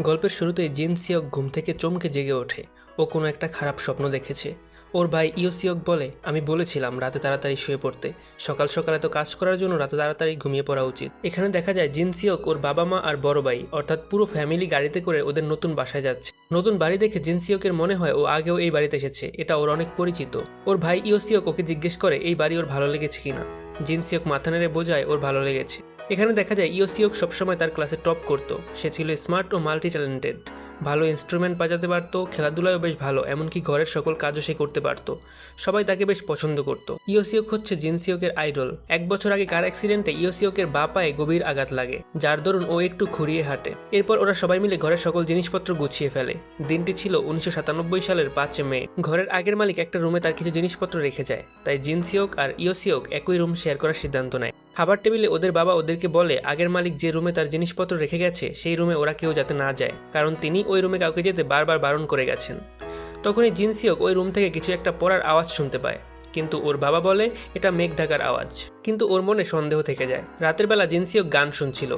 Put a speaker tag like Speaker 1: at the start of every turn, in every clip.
Speaker 1: গল্পের শুরুতেই জিন সিওক ঘুম থেকে চমকে জেগে ওঠে। ও কোনো একটা খারাপ স্বপ্ন দেখেছে। ওর ভাই ইও সিওক বলে, আমি বলেছিলাম রাতে তাড়াতাড়ি শুয়ে পড়তে, সকাল সকাল এত কাজ করার জন্য রাতে তাড়াতাড়ি ঘুমিয়ে পড়া উচিত। এখানে দেখা যায় জিন সিওক ওর বাবা মা আর বড় ভাই অর্থাৎ পুরো ফ্যামিলি গাড়িতে করে ওদের নতুন বাসায় যাচ্ছে। নতুন বাড়ি দেখে জিন সিওকের মনে হয় ও আগেও এই বাড়িতে এসেছে, এটা ওর অনেক পরিচিত। ওর ভাই ইও সিওক ওকে জিজ্ঞেস করে এই বাড়ি ওর ভালো লেগেছে কিনা। জিন সিওক মাথা নেড়ে বোঝায় ওর ভালো লেগেছে। এখানে দেখা যায় ইও সিওক সবসময় তার ক্লাসে টপ করতো। সে ছিল স্মার্ট ও মাল্টি ট্যালেন্টেড, ভালো ইনস্ট্রুমেন্ট বাজাতে পারতো, খেলাধুলায়ও বেশ ভালো, এমনকি ঘরের সকল কাজও সে করতে পারতো। সবাই তাকে বেশ পছন্দ করত। ইও সিওক হচ্ছে জিন সিওকের আইডল। 1 বছর আগে কার অ্যাক্সিডেন্টে ইও সিওকের বা পায়ে গভীর আঘাত লাগে, যার দরুন ও একটু খুঁড়িয়ে হাঁটে। এরপর ওরা সবাই মিলে ঘরের সকল জিনিসপত্র গুছিয়ে ফেলে। দিনটি ছিল 1997 সালের 5 মে। ঘরের আগের মালিক একটা রুমে তার কিছু জিনিসপত্র রেখে যায়, তাই জিন সিওক আর ইও সিওক একই রুম শেয়ার করার সিদ্ধান্ত নেয়। খাবার টেবিলে ওদের বাবা ওদেরকে বলে আগের মালিক যে রুমে তার জিনিসপত্র রেখে গেছে সেই রুমে ওরা কেউ যাতে না যায়, কারণ তিনি ওই রুমে কাউকে যেতে বারবার বারণ করে গেছেন। তখনই জিন সিওক ওই রুম থেকে কিছু একটা পড়ার আওয়াজ শুনতে পায়, কিন্তু ওর বাবা বলে এটা মেঘ ঢাকার আওয়াজ। কিন্তু ওর মনে সন্দেহ থেকে যায়। রাতের বেলা জিন সিওক গান শুনছিল,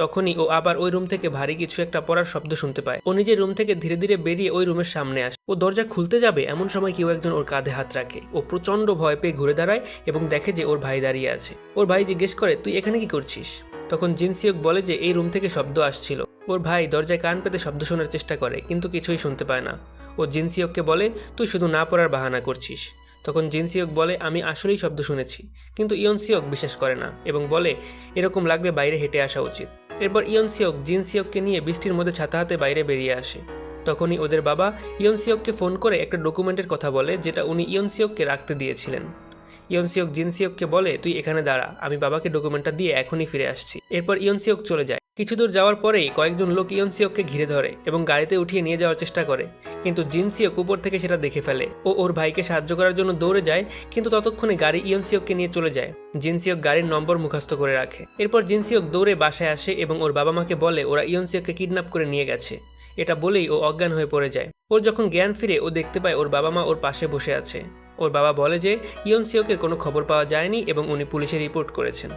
Speaker 1: তখনই ও আবার ওই রুম থেকে ভারী কিছু একটা পড়ার শব্দ শুনতে পায়। ও নিজের রুম থেকে ধীরে ধীরে বেরিয়ে ওই রুমের সামনে আসে। ও দরজা খুলতে যাবে এমন সময় কেউ একজন ওর কাঁধে হাত রাখে। ও প্রচন্ড ভয় পেয়ে ঘুরে দাঁড়ায় এবং দেখে যে ওর ভাই দাঁড়িয়ে আছে। ওর ভাই জিজ্ঞেস করে তুই এখানে কি করছিস। তখন জিন সিওক বলে যে এই রুম থেকে শব্দ আসছিল। ওর ভাই দরজায় কান পেতে শব্দ শোনার চেষ্টা করে, কিন্তু কিছুই শুনতে পায় না। ও জিন সিওককে বলে তুই শুধু না পড়ার বাহানা করছিস। তখন জিন সিওক বলে আমি আসলেই শব্দ শুনেছি, কিন্তু ইয়ন সিওক বিশ্বাস করে না এবং বলে এরকম লাগবে বাইরে হেঁটে আসা উচিত। এরপর ইয়ন সিওক জিন সিওককে নিয়ে বৃষ্টির মধ্যে ছাতা হাতে বাইরে বেরিয়ে আসে। তখনই ওদের বাবা ইয়ন সিওককে ফোন করে একটা ডকুমেন্টের কথা বলে, যেটা উনি ইয়ন সিওককে রাখতে দিয়েছিলেন। ইয়ন সিওক জিন সিওককে বলে তুই এখানে দাঁড়া, আমি বাবাকে ডকুমেন্টটা দিয়ে এখনই ফিরে আসছি। এরপর ইয়ন সিওক চলে যায়। কিছু দূর যাওয়ার পরেই কয়েকজন লোক ইয়ন সিওককে ঘিরে ধরে এবং গাড়িতে উঠিয়ে নিয়ে যাওয়ার চেষ্টা করে, কিন্তু জিন সিওক উপর থেকে সেটা দেখে ফেলে। ও ওর ভাইকে সাহায্য করার জন্য দৌড়ে যায়, কিন্তু ততক্ষণে গাড়ি ইয়ন সিওককে নিয়ে চলে যায়। জিন সিওক গাড়ির নম্বর মুখস্থ করে রাখে। এরপর জিন সিওক দৌড়ে বাসায় আসে এবং ওর বাবা মাকে বলে ওরা ইয়ন সিওককে কিডন্যাপ করে নিয়ে গেছে। এটা বলেই ও অজ্ঞান হয়ে পড়ে যায়। ওর যখন জ্ঞান ফিরে ও দেখতে পায় ওর বাবা মা ওর পাশে বসে আছে। ওর বাবা বলে যে ইয়ন সিওকের কোনো খবর পাওয়া যায়নি এবং উনি পুলিশে রিপোর্ট করেছেন।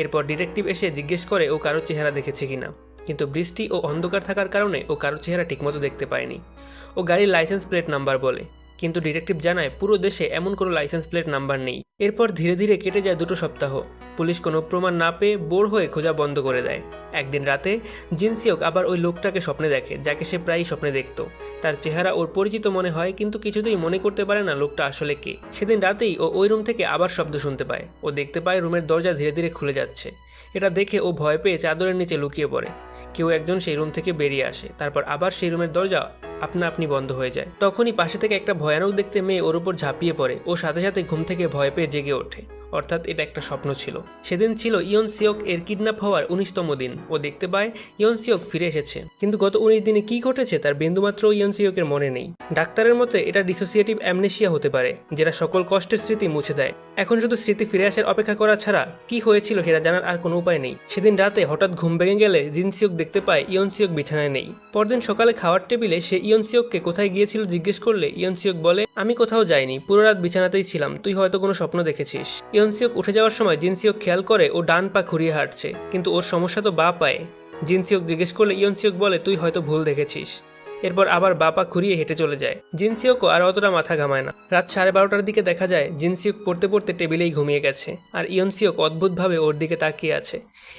Speaker 1: এরপর ডিটেকটিভ এসে জিজ্ঞেস করে ও কারো চেহারা দেখেছে কিনা, কিন্তু বৃষ্টি ও অন্ধকার থাকার কারণে ও কারো চেহারা ঠিকমতো দেখতে পায়নি। ও গাড়ির লাইসেন্স প্লেট নাম্বার বলে, কিন্তু ডিটেকটিভ জানায় পুরো দেশে এমন কোনো লাইসেন্স প্লেট নাম্বার নেই। এরপর ধীরে ধীরে কেটে যায় 2 সপ্তাহ। পুলিশ কোনো প্রমাণ না পেয়ে বোর হয়ে খোঁজা বন্ধ করে দেয়। একদিন রাতে জিন সিওক আবার ওই লোকটাকে স্বপ্নে দেখে, যাকে সে প্রায়ই স্বপ্নে দেখত। তার চেহারা ওর পরিচিত মনে হয়, কিন্তু কিছুতেই মনে করতে পারে না লোকটা আসলে কে। সেদিন রাতেই ও ওই রুম থেকে আবার শব্দ শুনতে পায়। ও দেখতে পায় রুমের দরজা ধীরে ধীরে খুলে যাচ্ছে। এটা দেখে ও ভয় পেয়ে চাদরের নিচে লুকিয়ে পড়ে। কেউ একজন সেই রুম থেকে বেরিয়ে আসে, তারপর আবার সেই রুমের দরজা আপনা আপনি বন্ধ হয়ে যায়। তখনই পাশে থেকে একটা ভয়ানক দেখতে মেয়ে ওর উপর ঝাঁপিয়ে পড়ে। ও সাথে সাথে ঘুম থেকে ভয় পেয়ে জেগে ওঠে, অর্থাৎ এটা একটা স্বপ্ন ছিল। সেদিন ছিল ইয়ন সিওক এর কিডন্যাপ হওয়ার 19তম দিন। ও দেখতে পায় ইয়ন সিওক ফিরে এসেছে, কিন্তু গত 19 দিনে কি ঘটেছে তার বিন্দুমাত্র ইয়ন সিওকের মনে নেই। ডাক্তারের মতে এটা ডিসোসিয়েটিভ অ্যামনেশিয়া হতে পারে, যেটা সকল কষ্টের স্মৃতি মুছে দেয়। এখন শুধু স্মৃতি ফিরে আসার অপেক্ষা করা ছাড়া কি হয়েছিল সেটা জানার আর কোনো উপায় নেই। সেদিন রাতে হঠাৎ ঘুম ভেঙে গেলে জিন সিওক দেখতে পায় ইয়ন সিওক বিছানায় নেই। পরদিন সকালে খাওয়ার টেবিলে সে ইয়ন সিওককে কোথায় গিয়েছিল জিজ্ঞেস করলে ইয়ন সিওক বলে আমি কোথাও যাইনি, পুরো রাত বিছানাতেই ছিলাম, তুই হয়তো কোনো স্বপ্ন দেখেছিস। ইয়ন সিওক উঠে যাওয়ার সময় জিন সিওক খেয়াল করে ও ডান পা ঘুরিয়ে হাঁটছে, কিন্তু ওর সমস্যা তো বা পায়ে। জিন সিওক জিজ্ঞেস করলে ইয়ন সিওক বলে তুই হয়তো ভুল দেখেছিস। এরপর আবার বাপা ঘুরিয়ে হেঁটে চলে যায়। জিন সিওকও আর অতটা মাথা ঘামায় না। রাত 12:30টার দিকে দেখা যায় জিন সিওক পড়তে পড়তে টেবিলেই ঘুমিয়ে গেছে, আর ইয়ন সিওক অদ্ভুতভাবে ওর দিকে তাকিয়ে আছে।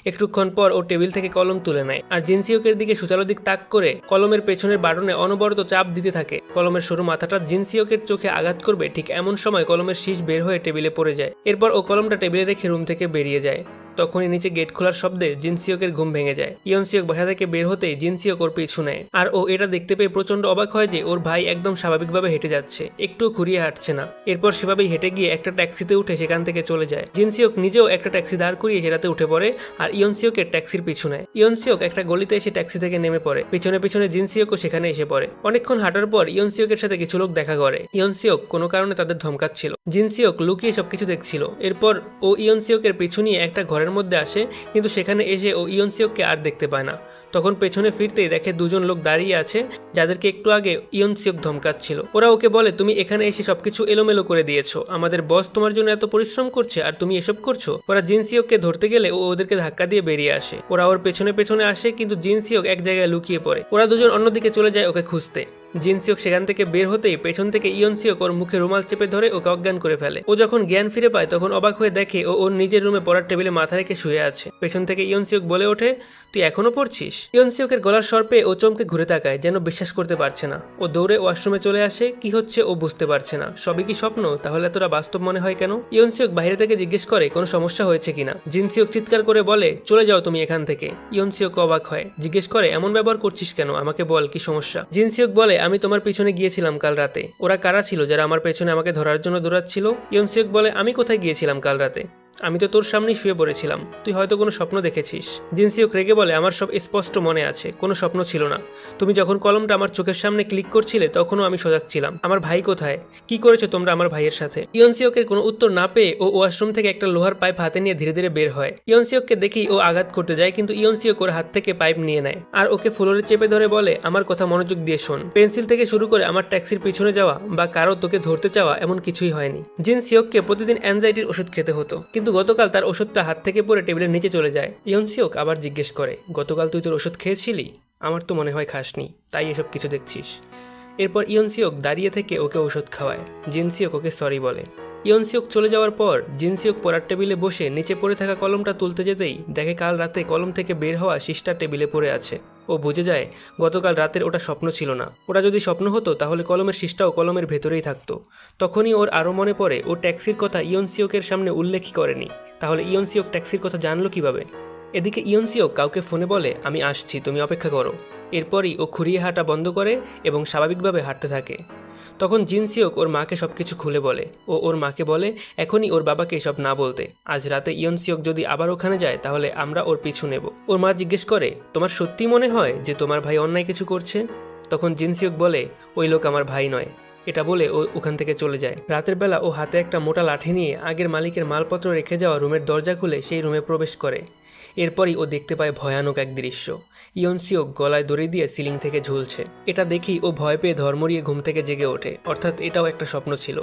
Speaker 1: একটুক্ষণ পর ও টেবিল থেকে কলম তুলে নেয় আর জিন সিওকের দিকে সুচালো দিক তাক করে কলমের পেছনের বাটনে অনবরত চাপ দিতে থাকে। কলমের সরু মাথাটা জিন সিওকের চোখে আঘাত করবে, ঠিক এমন সময় কলমের শীষ বের হয়ে টেবিলে পড়ে যায়। এরপর ও কলমটা টেবিলে রেখে রুম থেকে বেরিয়ে যায়। তখনই নিচে গেট খোলার শব্দে জিন সিওকের ঘুম ভেঙে যায়। ইয়ন সিওক বাসা থেকে বের হতেই জিন সিওক ওর পিছু নেয়, আর ও এটা দেখতে পেয়ে প্রচন্ড অবাক হয় যে ওর ভাই একদম স্বাভাবিকভাবে হেঁটে যাচ্ছে, একটুও ঘুরিয়ে হাঁটছে না। এরপর সেভাবেই হেঁটে গিয়ে একটা ট্যাক্সিতে উঠে সেখান থেকে চলে যায়। জিন সিওক নিজেও একটা ট্যাক্সি দাঁড় করিয়ে সেটাতে উঠে পড়ে আর ইয়ন সিওকের ট্যাক্সির পিছু নেয়। ইয়ন সিওক একটা গলিতে এসে ট্যাক্সি থেকে নেমে পড়ে। পিছনে পিছনে জিন সিওকও সেখানে এসে পড়ে। অনেকক্ষণ হাঁটার পর ইয়ন সিওকের সাথে কিছু লোক দেখা করে। ইয়ন সিওক কোনো কারণে তাদের ধমকাচ্ছিল। জিন সিওক লুকিয়ে সবকিছু দেখছিল। এরপর ও ইয়ন সিওকের পিছু নিয়ে একটা ঘরের মধ্যে আসে, কিন্তু সেখানে এসে ও ইয়ন সিওককে আর দেখতে পায় না। তখন পেছনে ফিরতেই দেখে দুজন লোক দাঁড়িয়ে আছে, যাদেরকে একটু আগে ইয়ন সিওক ধমকাচ্ছিল। ওরা ওকে বলে, তুমি এখানে এসে সবকিছু এলোমেলো করে দিয়েছো, আমাদের বস তোমার জন্য এত পরিশ্রম করছে আর তুমি এসব করছো। ওরা জিন সিওককে ধরতে গেলে ও ওদেরকে ধাক্কা দিয়ে বেরিয়ে আসে। ওরা ওর পেছনে পেছনে আসে, কিন্তু জিন সিওক এক জায়গায় লুকিয়ে পড়ে। ওরা দুজন অন্যদিকে চলে যায় ওকে খুঁজতে। জিন সিওক সেখান থেকে বের হতেই পেছন থেকে ইয়ন সিওক ওর মুখে রুমাল চেপে ধরে ওকে অজ্ঞান করে ফেলে। ও যখন জ্ঞান ফিরে পায় তখন অবাক হয়ে দেখে ও ওর নিজের রুমে পড়ার টেবিলে মাথা রেখে শুয়ে আছে। পেছন থেকে ইয়ন সিওক বলে ওঠে, তুই এখনো পড়ছিস? ইয়ন সিওকের গলার স্বর পেয়ে ও চমকে ঘুরে তাকায়, যেন বিশ্বাস করতে পারছে না। ও দৌড়ে ওয়াশরুমে চলে আসে। কি হচ্ছে ও বুঝতে পারছে না। সবই কি স্বপ্ন? তাহলে এতটা বাস্তব মনে হয় কেন? ইয়ন সিওক বাইরে থেকে জিজ্ঞেস করে কোনো সমস্যা হয়েছে কিনা। জিন সিওক চিৎকার করে বলে, চলে যাও তুমি এখান থেকে। ইয়ন সিওক অবাক হয়, জিজ্ঞেস করে, এমন ব্যবহার করছিস কেন? আমাকে বল কি সমস্যা। জিন সিওক বলে, আমি তোমার পিছনে গিয়েছিলাম কাল রাতে। ওরা কারা ছিল যারা আমার পেছনে আমাকে ধরার জন্য দৌড়াচ্ছিল? ইয়ন সিওক বলে, আমি কোথায় গিয়েছিলাম কাল রাতে? আমি তো তোর সামনেই শুয়ে পড়েছিলাম, তুই হয়তো কোনো স্বপ্ন দেখেছিস। জিন সিওক রেগে বলে, আমার সব স্পষ্ট মনে আছে, কোনো স্বপ্ন ছিল না। তুমি যখন কলমটা আমার চোখের সামনে ক্লিক করছিলে তখনও আমি সজাগ ছিলাম। আমার ভাই কোথায়? কি করেছো তোমরা আমার ভাইয়ের সাথে? ইয়ন সিওকের কোনো উত্তর না পেয়ে ও ওয়াশরুম থেকে একটা লোহার পাইপ হাতে নিয়ে ধীরে ধীরে বের হয়। ইয়ন সিওককে দেখেই ও আঘাত করতে যায়, কিন্তু ইয়ন সিওক ওর হাত থেকে পাইপ নিয়ে নেয় আর ওকে ফ্লোরে চেপে ধরে বলে, আমার কথা মনোযোগ দিয়ে শোন। পেন্সিল থেকে শুরু করে আমার ট্যাক্সির পিছনে যাওয়া বা কারো তোকে ধরতে চাওয়া এমন কিছুই হয়নি। জিন সিওককে প্রতিদিন অ্যাংজাইটির ওষুধ খেতে হতো, কিন্তু গতকাল তার ওষুধটা হাত থেকে পড়ে টেবিলের নিচে চলে যায়। ইয়ন সিওক আবার জিজ্ঞেস করে, গতকাল তুই তোর ওষুধ খেয়েছিলি? আমার তো মনে হয় খাসনি, তাই এসব কিছু দেখছিস। এরপর ইয়ন সিওক দাঁড়িয়ে থেকে ওকে ওষুধ খাওয়ায়। জিন সিওক ওকে সরি বলে। ইয়ন সিওক চলে যাওয়ার পর জিন সিওক পড়ার টেবিলে বসে নিচে পড়ে থাকা কলমটা তুলতে যেতেই দেখে কাল রাতে কলম থেকে বের হওয়া শীষটা টেবিলে পড়ে আছে। ও বুঝে যায় গতকাল রাতের ওটা স্বপ্ন ছিল না। ওটা যদি স্বপ্ন হতো তাহলে কলমের শীষটাও কলমের ভেতরেই থাকতো। তখনই ওর আরও মনে পড়ে ও ট্যাক্সির কথা ইয়ন সিওকের সামনে উল্লেখই করেনি। তাহলে ইয়ন সিওক ট্যাক্সির কথা জানলো কিভাবে? এদিকে ইয়ন সিওক কাউকে ফোনে বলে, আমি আসছি, তুমি অপেক্ষা করো। এরপরই ও খুঁড়িয়ে হাঁটা বন্ধ করে এবং স্বাভাবিকভাবে হাঁটতে থাকে। তখন জিন সিওক ওর মাকে সবকিছু খুলে বলে। ও ওর মাকে বলে এখনই ওর বাবাকে এসব না বলতে। আজ রাতে ইয়ন সিওক যদি আবার ওখানে যায় তাহলে আমরা ওর পিছু নেব। ওর মা জিজ্ঞেস করে, তোমার সত্যি মনে হয় যে তোমার ভাই অন্যায় কিছু করছে? তখন জিন সিওক বলে, ওই লোক আমার ভাই নয়। এটা বলে ও ওখান থেকে চলে যায়। রাতের বেলা ও হাতে একটা মোটা লাঠি নিয়ে আগের মালিকের মালপত্র রেখে যাওয়া রুমের দরজা খুলে সেই রুমে প্রবেশ করে। এরপরই ও দেখতে পায় ভয়ানক এক দৃশ্য। ইয়ন সিওক গলায় দড়ি দিয়ে সিলিং থেকে ঝুলছে। এটা দেখেই ও ভয় পেয়ে ধর্মরিয়ে ঘুম থেকে জেগে ওঠে, অর্থাৎ এটাও একটা স্বপ্ন ছিল।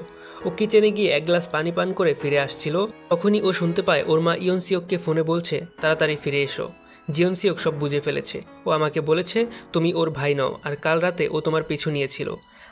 Speaker 1: ও কিচেনে গিয়ে এক গ্লাস পানি পান করে ফিরে আসছিল। তখনই ও শুনতে পায় ওর মা ইয়ন সিওককে ফোনে বলছে, তাড়াতাড়ি ফিরে এসো। জিয়ন সিওক সব বুঝে ফেলেছে। ও আমাকে বলেছে তুমি ওর ভাই নও, আর কাল রাতে ও তোমার পিছু নিয়েছিল।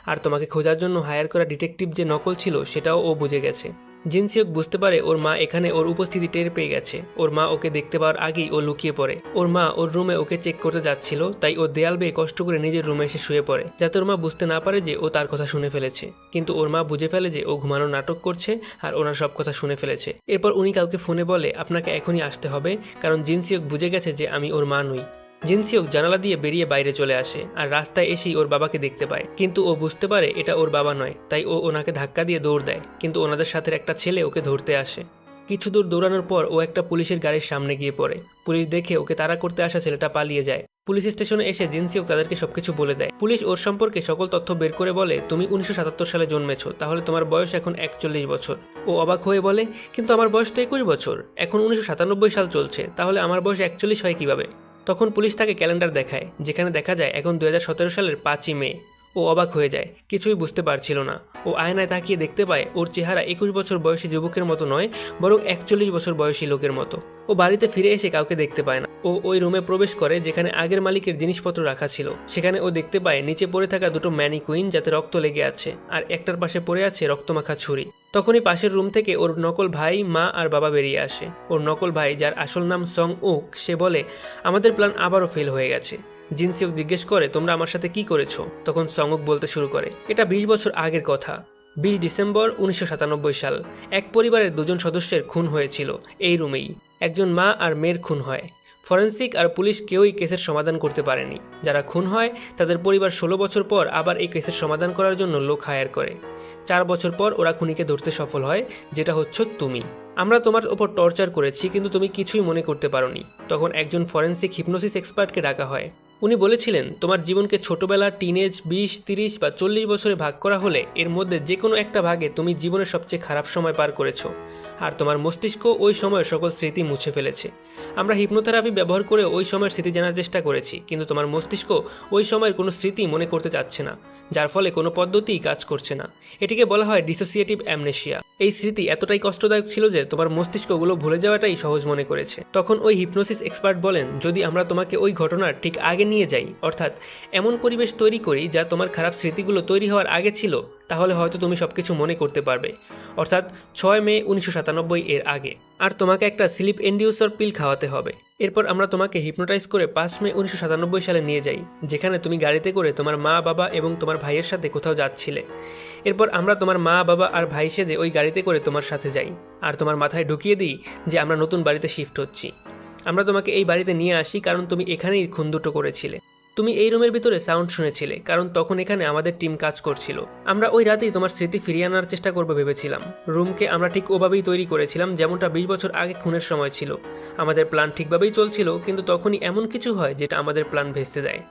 Speaker 1: আর তোমাকে খোঁজার জন্য হায়ার করা ডিটেকটিভ যে নকল ছিল সেটাও ও বুঝে গেছে। জিন সিওক বুঝতে পারে ওর মা এখানে ওর উপস্থিতি টের পেয়ে গেছে। ওর মা ওকে দেখতে পাওয়ার আগেই ও লুকিয়ে পড়ে। ওর মা ওর রুমে ওকে চেক করতে যাচ্ছিল, তাই ও দেয়াল বেয়ে কষ্ট করে নিজের রুমে এসে শুয়ে পড়ে, যাতে ওর মা বুঝতে না পারে যে ও তার কথা শুনে ফেলেছে। কিন্তু ওর মা বুঝে ফেলে যে ও ঘুমানোর নাটক করছে আর ওনার সব কথা শুনে ফেলেছে। এরপর উনি কাউকে ফোনে বলে, আপনাকে এখনই আসতে হবে, কারণ জিন সিওক বুঝে গেছে যে আমি ওর মা নই। জিন সিওক জানালা দিয়ে বেরিয়ে বাইরে চলে আসে আর রাস্তায় এসেই ওর বাবাকে দেখতে পায়, কিন্তু ও বুঝতে পারে এটা ওর বাবা নয়, তাই ও ওনাকে ধাক্কা দিয়ে দৌড় দেয়। কিন্তু ওনাদের সাথে একটা ছেলে ওকে ধরতে আসে। কিছু দূর দৌড়ানোর পর ও একটা পুলিশের গাড়ির সামনে গিয়ে পড়ে। পুলিশ দেখে ওকে তাড়া করতে আসা ছেলেটা পালিয়ে যায়। পুলিশ স্টেশনে এসে জিন সিওক তাদেরকে সবকিছু বলে দেয়। পুলিশ ওর সম্পর্কে সকল তথ্য বের করে বলে, তুমি 1977 সালে জন্মেছো, তাহলে তোমার বয়স এখন 41 বছর। ও অবাক হয়ে বলে, কিন্তু আমার বয়স তো 21 বছর, এখন 1997 সাল চলছে, তাহলে আমার বয়স 41 হয় কিভাবে? তখন পুলিশ তাকে ক্যালেন্ডার দেখায়, যেখানে দেখা যায় এখন 2017 সালের 5ই মে। ও অবাক হয়ে যায়, কিছুই বুঝতে পারছিল না। ও আয়নায় তাকিয়ে দেখতে পায় ওর চেহারা 21 বছর বয়সী যুবকের মতো নয়, বরং 41 বছর বয়সী লোকের মতো। ও বাড়িতে ফিরে এসে কাউকে দেখতে পায় না। ও ওই রুমে প্রবেশ করে যেখানে আগের মালিকের জিনিসপত্র রাখা ছিল। সেখানে ও দেখতে পায় নিচে পড়ে থাকা দুটো ম্যানিকুইন, যাতে রক্ত লেগে আছে, আর একটার পাশে পড়ে আছে রক্তমাখা ছুরি। তখনই পাশের রুম থেকে ওর নকল ভাই, মা আর বাবা বেরিয়ে আসে। ওর নকল ভাই, যার আসল নাম সং উক, সে বলে, আমাদের প্ল্যান আবারও ফেল হয়ে গেছে। জিন সিওক জিজ্ঞেস করে, তোমরা আমার সাথে কি করেছো? তখন সং উক বলতে শুরু করে, এটা 20 বছর আগের কথা। 20 ডিসেম্বর 1997 সাল এক পরিবারের দুজন সদস্যের খুন হয়েছিল এই রুমেই। একজন মা আর মেয়ের খুন হয়। ফরেন্সিক আর পুলিশ কেউই কেসের সমাধান করতে পারেনি। যারা খুন হয় তাদের পরিবার 16 বছর পর আবার এই কেসের সমাধান করার জন্য লোক হায়ার করে। 4 বছর পর ওরা খুনিকে ধরতে সফল হয়, যেটা হচ্ছে তুমি। আমরা তোমার ওপর টর্চার করেছি, কিন্তু তুমি কিছুই মনে করতে পারোনি। তখন একজন ফরেন্সিক হিপনোসিস এক্সপার্টকে ডাকা হয়। উনি বলেছিলেন তোমার জীবনকে ছোটবেলা, টিনেজ, 20, 30 বা 40 বছরে ভাগ করা হলে এর মধ্যে যে কোনো একটা ভাগে তুমি জীবনের সবচেয়ে খারাপ সময় পার করেছো, আর তোমার মস্তিষ্ক ওই সময়ের সকল স্মৃতি মুছে ফেলেছে। আমরা হিপনোথেরাপি ব্যবহার করে ওই সময়ের স্মৃতি জানার চেষ্টা করেছি, কিন্তু তোমার মস্তিষ্ক ওই সময়ের কোনো স্মৃতি মনে করতে চাচ্ছে না, যার ফলে কোনো পদ্ধতিই কাজ করছে না। এটিকে বলা হয় ডিসোসিয়েটিভ অ্যামনেশিয়া। এই স্মৃতি এতটাই কষ্টদায়ক ছিল যে তোমার মস্তিষ্ক ওগুলো ভুলে যাওয়াটাই সহজ মনে করেছে। তখন ওই হিপনোসিস এক্সপার্ট বলেন, যদি আমরা তোমাকে ওই ঘটনার ঠিক আগে নিয়ে যাই, অর্থাৎ এমন পরিবেশ তৈরি করি যা তোমার খারাপ স্মৃতিগুলো তৈরি হওয়ার আগে ছিল, তাহলে হয়তো তুমি সবকিছু মনে করতে পারবে, অর্থাৎ 6 মে 1997 এর আগে। আর তোমাকে একটা স্লিপ ইনডিউসার পিল খাওয়াতে হবে। এরপর আমরা তোমাকে হিপনোটাইজ করে 5 মে 1997 সালে নিয়ে যাই, যেখানে তুমি গাড়িতে করে তোমার মা, বাবা এবং তোমার ভাইয়ের সাথে কোথাও যাচ্ছিলে। এরপর আমরা তোমার মা, বাবা আর ভাই সেজে ওই গাড়িতে করে তোমার সাথে যাই, আর তোমার মাথায় ঢুকিয়ে দিই যে আমরা নতুন বাড়িতে শিফট হচ্ছি। আমরা তোমাকে এই বাড়িতে নিয়ে আসি কারণ তুমি এখানেই খুন দুটো করেছিলে। তুমি এই রুমের ভিতরে সাউন্ড শুনেছিলে কারণ তখন এখানে আমাদের টিম কাজ করছিল। আমরা ওই রাতেই তোমার স্মৃতি ফিরিয়ে আনার চেষ্টা করবো ভেবেছিলাম। রুমকে আমরা ঠিক ওভাবেই তৈরি করেছিলাম যেমনটা 20 বছর আগে খুনের সময় ছিল। আমাদের প্ল্যান ঠিকভাবেই চলছিল, কিন্তু তখনই এমন কিছু হয় যেটা আমাদের প্ল্যান ভেস্তে দেয়।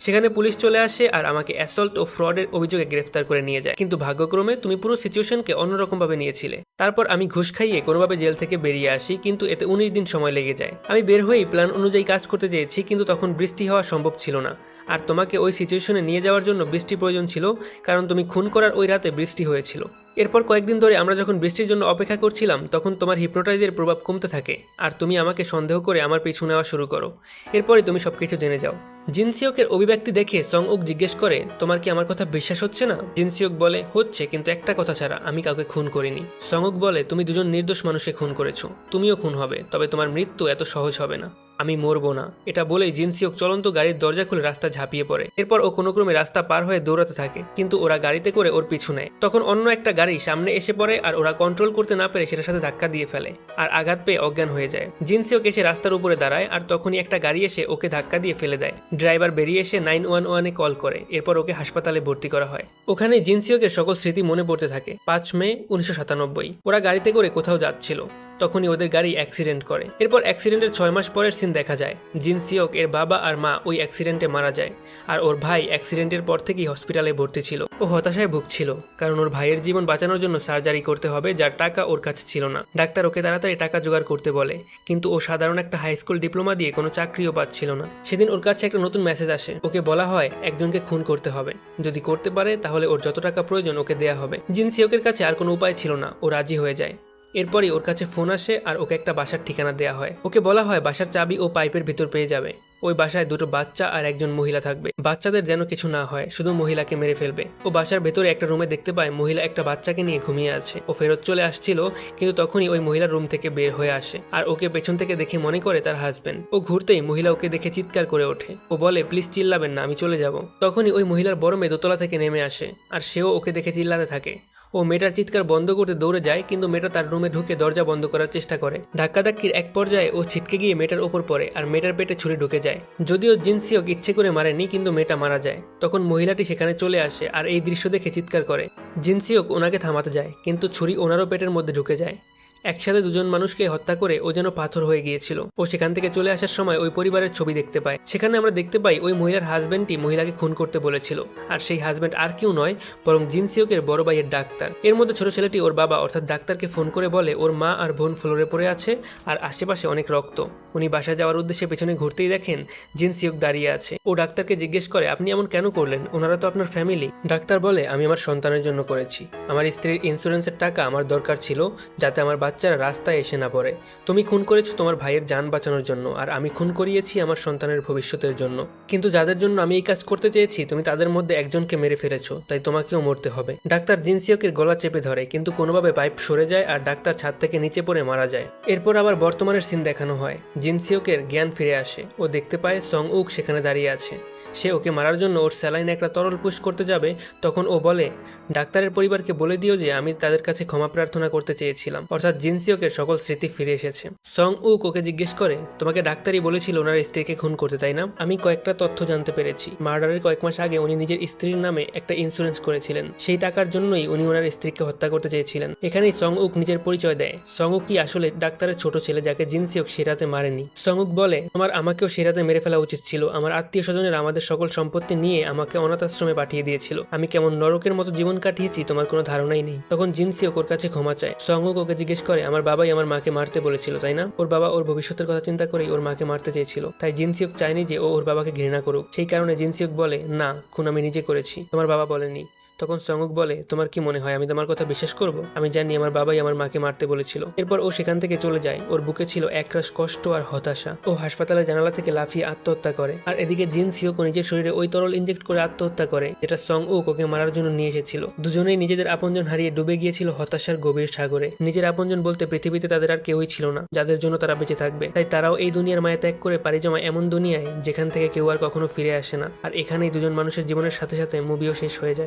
Speaker 1: সেখানে পুলিশ চলে আসে আর আমাকে অ্যাসল্ট ও ফ্রডের অভিযোগে গ্রেফতার করে নিয়ে যায়, কিন্তু ভাগ্যক্রমে তুমি পুরো সিচুয়েশনকে অন্যরকমভাবে নিয়েছিলে। তারপর আমি ঘুষ খাইয়ে কোনোভাবে জেল থেকে বেরিয়ে আসি, কিন্তু এতে 19 দিন সময় লেগে যায়। আমি বের হয়েই প্ল্যান অনুযায়ী কাজ করতে চেয়েছি, কিন্তু তখন বৃষ্টি হওয়া সম্ভব ছিল না। আর তোমাকে ওই সিচুয়েশনে নিয়ে যাওয়ার জন্য বৃষ্টি প্রয়োজন ছিল, কারণ তুমি খুন করার ওই রাতে বৃষ্টি হয়েছিল। এরপর কয়েকদিন ধরে আমরা যখন বৃষ্টির জন্য অপেক্ষা করছিলাম, তখন তোমার হিপনোটাইজের প্রভাব কমতে থাকে আর তুমি আমাকে সন্দেহ করে আমার পিছু নেওয়া শুরু করো। এরপরে তুমি সবকিছু জেনে যাও। জিনসিওকের অভিব্যক্তি দেখে সং উক জিজ্ঞেস করে, তোমার কি আমার কথা বিশ্বাস হচ্ছে না? জিনসিওক বলে, হচ্ছে, কিন্তু একটা কথা ছাড়া, আমি কাউকে খুন করিনি। সং উক বলে, তুমি দুজন নির্দোষ মানুষকে খুন করেছো, তুমিও খুন হবে, তবে তোমার মৃত্যু এত সহজ হবে না। আমি মরবো না। এটা বলেই জিনসিওক চলন্ত গাড়ির দরজা খুলে রাস্তা ঝাঁপিয়ে পড়ে। এরপর ও কোনো ক্রমে রাস্তা পার হয়ে দৌড়াতে থাকে, কিন্তু ওরা গাড়িতে করে ওর পিছু নেয়। তখন অন্য একটা গাড়ি সামনে এসে পড়ে আর ওরা কন্ট্রোল করতে না পেরে সেটার সাথে ধাক্কা দিয়ে ফেলে আর আঘাত পেয়ে অজ্ঞান হয়ে যায়। জিনসিওক এসে রাস্তার উপরে দাঁড়ায় আর তখনই একটা গাড়ি এসে ওকে ধাক্কা দিয়ে ফেলে দেয়। ড্রাইভার বেরিয়ে এসে 911-এ কল করে। এরপর ওকে হাসপাতালে ভর্তি করা হয়। ওখানে জিনসিওকের সকল স্মৃতি মনে পড়তে থাকে। 5 মে 1997 ওরা গাড়িতে করে কোথাও যাচ্ছিল, তখনই ওদের গাড়ি অ্যাক্সিডেন্ট করে। এরপর অ্যাক্সিডেন্টের 6 মাস পরের সিন দেখা যায়। জিনসিওক এর বাবা আর মা ওই অ্যাক্সিডেন্টে মারা যায়, আর ওর ভাই অ্যাক্সিডেন্টের পর থেকেই হসপিটালে ভর্তি ছিল। ও হতাশায় ভুগছিল কারণ ওর ভাইয়ের জীবন বাঁচানোর জন্য সার্জারি করতে হবে, যার টাকা ওর কাছে ছিল না। ডাক্তার ওকে তাড়াতাড়ি টাকা জোগাড় করতে বলে, কিন্তু ও সাধারণ একটা হাই স্কুল ডিপ্লোমা দিয়ে কোনো চাকরিও পাচ্ছিল না। সেদিন ওর কাছে একটা নতুন মেসেজ আসে। ওকে বলা হয় একজনকে খুন করতে হবে, যদি করতে পারে তাহলে ওর যত টাকা প্রয়োজন ওকে দেয়া হবে। জিনসিওকের কাছে আর কোনো উপায় ছিল না, ও রাজি হয়ে যায়। এরপরই ওর কাছে ফোন আসে আর ওকে একটা বাসার ঠিকানা দেওয়া হয়। ওকে বলা হয় বাসার চাবি ও পাইপের ভিতর পেয়ে যাবে। ওই বাসায় দুটো বাচ্চা আর একজন মহিলা থাকবে। বাচ্চাদের যেন কিছু না হয়, শুধু মহিলাকে মেরে ফেলবে। ও বাসার ভেতরে একটা রুমে দেখতে পায় মহিলা একটা বাচ্চাকে নিয়ে ঘুমিয়ে আছে। ও ফেরত চলে আসছিল, কিন্তু তখনই ওই মহিলার রুম থেকে বের হয়ে আসে আর ওকে পেছন থেকে দেখে মনে করে তার হাজবেন্ড। ও ঘুরতেই মহিলা ওকে দেখে চিৎকার করে ওঠে। ও বলে, প্লিজ চিল্লাবেন না, আমি চলে যাব। তখনই ওই মহিলার বড় মেয়ে দোতলা থেকে নেমে আসে আর সেও ওকে দেখে চিল্লাতে থাকে। ও মেয়েটার চিৎকার বন্ধ করতে দৌড়ে যায়, কিন্তু মেয়েটা তার রুমে ঢুকে দরজা বন্ধ করার চেষ্টা করে। ধাক্কাধাক্কির এক পর্যায়ে ও ছিটকে গিয়ে মেয়েটার ওপর পড়ে আর মেয়েটার পেটে ছুরি ঢুকে যায়। যদিও জিনসিওক ইচ্ছে করে মারেনি, কিন্তু মেয়েটা মারা যায়। তখন মহিলাটি সেখানে চলে আসে আর এই দৃশ্য দেখে চিৎকার করে। জিনসিওক ওনাকে থামাতে যায়, কিন্তু ছুরি ওনারও পেটের মধ্যে ঢুকে যায়। একসাথে দুজন মানুষকে হত্যা করে ও যেন পাথর হয়ে গিয়েছিল। ও সেখান থেকে চলে আসার সময় ওই পরিবারের ছবি দেখতে পায়। সেখানে আমরা দেখতে পাই ওই মহিলার হাজবেন্ডই মহিলাকে খুন করতে বলেছিল, আর সেই হাজবেন্ড আর কেউ নয় বরং জিনসিওকের বড় ভাইয়ের ডাক্তার। এর মধ্যে ছোট ছেলেটি ওর বাবা অর্থাৎ ডাক্তারকে ফোন করে বলে ওর মা আর বোন ফ্লোরে পড়ে আছে আর আশেপাশে অনেক রক্ত। উনি বাসায় যাওয়ার উদ্দেশ্যে পেছনে ঘুরতেই দেখেন জিনসিওক দাঁড়িয়ে আছে। ও ডাক্তারকে জিজ্ঞেস করে, আপনি এমন কেন করলেন? ওনারা তো আপনার ফ্যামিলি। ডাক্তার বলে, আমি আমার সন্তানের জন্য করেছি। আমার স্ত্রীর ইন্স্যুরেন্সের টাকা আমার দরকার ছিল, যাতে আমার বাচ্চারা রাস্তায় এসে না পড়ে। তুমি খুন করেছো তোমার ভাইয়ের জান বাঁচানোর জন্য, আর আমি খুন করিয়েছি আমার সন্তানের ভবিষ্যতের জন্য। কিন্তু যাদের জন্য আমি এই কাজ করতে চেয়েছি তুমি তাদের মধ্যে একজনকে মেরে ফেলেছো, তাই তোমাকেও মরতে হবে। ডাক্তার জিনসিওকের গলা চেপে ধরে, কিন্তু কোনোভাবে পাইপ সরে যায় আর ডাক্তার ছাদ থেকে নিচে পড়ে মারা যায়। এরপর আবার বর্তমানের সিন দেখানো হয়। জিনসিওকের জ্ঞান ফিরে আসে। ও দেখতে পায় সং উক সেখানে দাঁড়িয়ে আছে। সে ওকে মারার জন্য ওর স্যালাইনে একটা তরল পুশ করতে যাবে, তখন ও বলে, ডাক্তারের পরিবারকে বলে দিও যে আমি তাদের কাছে ক্ষমা প্রার্থনা করতে চেয়েছিলাম। অর্থাৎ জিনসিওকের সকল স্মৃতি ফিরে এসেছে। সং উক ওকে জিজ্ঞেস করে, তোমাকে ডাক্তারই বলেছিল ওনার স্ত্রীকে খুন করতে, তাই না? আমি কয়েকটা তথ্য জানতে পেরেছি। মার্ডারের কয়েক মাস আগে উনি নিজের স্ত্রীর নামে একটা ইন্স্যুরেন্স করেছিলেন। সেই টাকার জন্যই উনি ওনার স্ত্রীকে হত্যা করতে চেয়েছিলেন। এখানেই সং উক নিজের পরিচয় দেয়। সং উক কি আসলে ডাক্তারের ছোট ছেলে যাকে জিনসিওক সে রাতে মারেনি? সং উক বলে, আমাকেও সে রাতে মেরে ফেলা উচিত ছিল। আমার আত্মীয় স্বজনেরা আমাদের সকল সম্পত্তি নিয়ে আমাকে অনাথ আশ্রমে পাঠিয়ে দিয়েছিল। আমি কেমন নরকের মতো জীবন কাটিয়েছি তোমার কোনো ধারণাই নেই। তখন জিনসিওক ওর কাছে ক্ষমা চায়। সং উক ওকে জিজ্ঞেস করে, আমার বাবাই আমার মাকে মারতে বলেছিল, তাই না? ওর বাবা ওর ভবিষ্যতের কথা চিন্তা করেই ওর মাকে মারতে চেয়েছিল। তাই জিনসিওক চায়নি যে ও ওর বাবাকে ঘৃণা করুক। সেই কারণে জিনসিওক বলে, না, খুন আমি নিজে করেছি, তোমার বাবা বলেনি। তখন সঙ্গুক বলে, তোমার কি মনে হয় আমি তোমার কথা বিশ্বাস করব? আমি জানি আমার বাবাই আমার মাকে মারতে বলেছিল। এরপর ও সেখান থেকে চলে যায়। ওর বুকে ছিল একরাশ কষ্ট আর হতাশা। ও হাসপাতালের জানালা থেকে লাফিয়ে আত্মহত্যা করে। আর এদিকে জিন সিওক নিজের শরীরে ওই তরল ইনজেক্ট করে আত্মহত্যা করে, যেটা সং উক ওকে মারার জন্য নিয়ে এসেছিল। দুজনেই নিজেদের আপনজন হারিয়ে ডুবে গিয়েছিল হতাশার গভীর সাগরে। নিজের আপনজন বলতে পৃথিবীতে তাদের আর কেউই ছিল না যাদের জন্য তারা বেঁচে থাকবে। তাই তারাও এই দুনিয়ার মায়া ত্যাগ করে পাড়ি জমায় এমন দুনিয়ায় যেখান থেকে কেউ আর কখনো ফিরে আসে না। আর এখানেই দুজন মানুষের জীবনের সাথে সাথে মুভিও শেষ হয়ে যায়।